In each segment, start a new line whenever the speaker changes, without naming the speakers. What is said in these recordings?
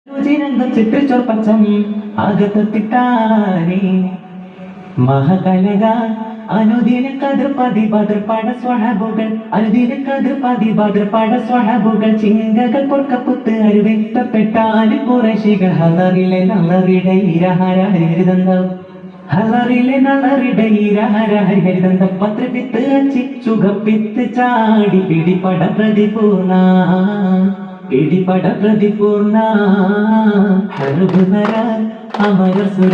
രുചിരംഗം ചിത്രിച്ചോർ പച്ചം ആകത്തെത്തിട്ടാനേ മഹകലക അനുദിന കതിർപതി ഭദ്രപാട സ്വഹബുകൾ അനുദിന കതിർപതി ഭദ്രപാട സ്വഹബുകൾ ചിങ്കകൾ പൊർക്കപ്പുത്ത് അരുവെത്തപ്പെട്ടാല് കുറശികൾ ഹലറിലെ നളറിടെ ഇരഹര ഹരിതന്തം ഹലറിലെ നളറിടെ ഇരഹര ഹരിതന്തം പത്രപിത്ത് ചിച്ചുകപ്പിത്ത് ചാടി പിടിപട പ്രതിപൂർണ പിടിപട പ്രതിപൂർണ ഹർബുനര അമരസുര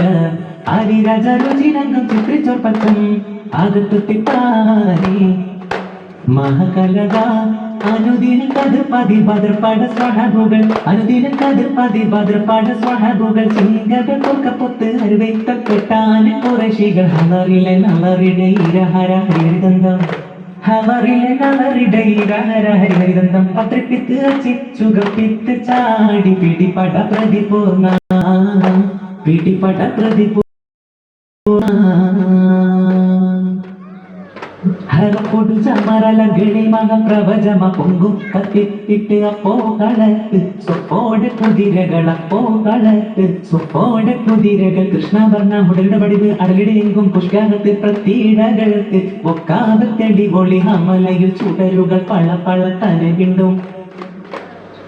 ആദിരാജ രുചിരംഗം ചിത്രിച്ചോർ പച്ചം ആകത്തെത്തിട്ടാനേ മഹകലക അനുദിന കതിർപതി ഭദ്രപാട സ്വഹബുകൾ അനുദിന കതിർപതി ഭദ്രപാട സ്വഹബുകൾ ചിങ്കകൾ പൊക്കപ്പൊത്ത് അരുവെത്തപ്പെട്ടാന് കുറശികൾ ഹലറിലെ നളറിടെ ഇരഹര ഹരിതന്തം ഹലറിലെ നളറിടെ ഇരഹര ഹരിതന്തം പത്രപ്പിത്ത് ചിച്ചുകപ്പിത്ത് ചാടി പിടിപട പ്രതിപൂർണ പിടിപട പ്രതിപൂർണ ഹരപ്പൊടു ചമരല ഗിളിമക പ്രവചമ പൊങ്കും കത്തിത്തിട്ട് അപ്പോ കളത്ത് സ്വപ്പോടെ കുതിരകൾ അപ്പോ കളത്ത് സ്വപ്പോടെ കുതിരകൾ കൃഷ്ണവർണ്ണ മുടയുടെ വടിവ് അടലിടെയെങ്കും പുഷ്കരത്ത് പ്രതീടകൾക്ക് ഒക്കാവത്തെടി പൊളി ഹമലയു ചുടരുകൾ പള പള കനവിണ്ടും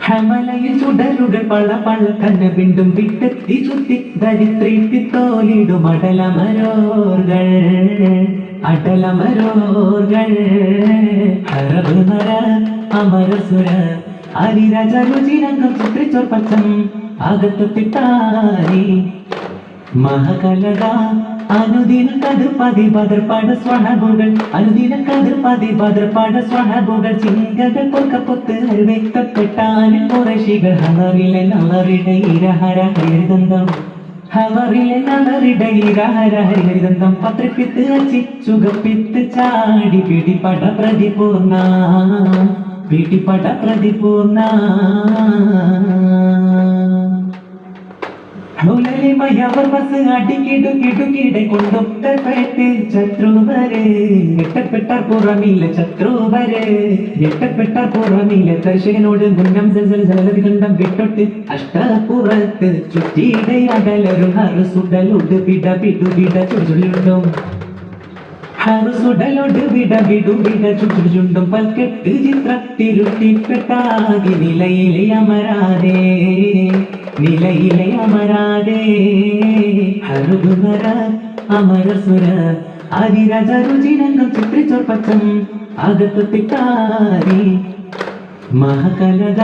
ഹമലയിൽ ചുടരുകൾ പള പള കനവിണ്ടും വിട്ടെത്തി ചുറ്റി ദരിദ്രീട്ടി തോലിടും അടലമരോർകൾ അടലമരോർകൾ ഹരബുനര അമരസുര ആദിരാജ രുചിരംഗം ചിത്രിച്ചോർ പച്ചം ആകത്തെത്തിട്ടാനേ മഹകലക അനുദിന കതിർപതി ഭദ്രപാട സ്വഹബുകൾ അനുദിന കതിർപതി ഭദ്രപാട സ്വഹബുകൾ ചിങ്കകൾ പൊർക്കപ്പൊത്ത് അരുവെത്തപ്പെട്ടാന് കുറശികൾ ഹലറിലെ നളറിടെ ഇരഹര ഹരിതന്തം ഹലറിലെ നളറിടെ ഇരഹര ഹരിതന്തം പത്രപ്പിത്ത് ചിച്ചുകപ്പിത്ത് ചാടി പിടിപട പ്രതിപൂർണ പിടിപട പ്രതിപൂർണ ഹുലലിമയവർ ബസ് അടിക്കിടുകിടുകിടെ കൊണ്ടൊക്കെ ശത്രുവരെ ഞെട്ടപ്പെട്ടാർ പുറമില്ല ശത്രുവരെ ഞെട്ടപ്പെട്ടാർ പുറമില്ല കർഷകനോട് മുന്നം ജലതി കണ്ടം വിട്ടൊട്ട് അഷ്ടപുറത്ത് ചുറ്റിയുടെ അകലരും ഹറുസുടലൊട് വിട വിടുവിട ചുരുളുണ്ടും ഹറുസുടലൊട് വിട വിടുവിട ചുരുളുണ്ടും പൽക്കെട്ട് ചിത്രത്തിരുട്ടിപ്പെട്ടാകി നിലയിലെ അമരാതെ നിലയിലെ അമരാതെ ഹർബുനര അമരസുര ആദിരാജ രുചിരംഗം ചിത്രിച്ചോർ പച്ചം ആകത്തെത്തിട്ടാനേ മഹകലക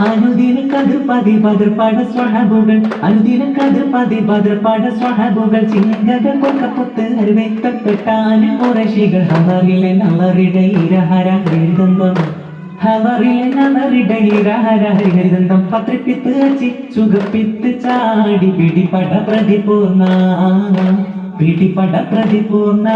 അനുദിന കതിർപതി ഭദ്രപാട സ്വഹബുകൾ അനുദിന കതിർപതി ഭദ്രപാട സ്വഹബുകൾ ചിങ്കകൾ പൊക്കപ്പൊത്ത് അരുവെത്തപ്പെട്ടാന് കുറശികൾ ഹലറിലെ നളറിടെ ഇരഹര ഹരിതന്തം ഹലറിലെ നളറിടെ ഇരഹര ഹരിതന്തം പത്രപ്പിത്ത് ചിച്ചുകപ്പിത്ത് ചാടി പിടിപട പ്രതിപൂർണ പിടിപട പ്രതിപൂർണ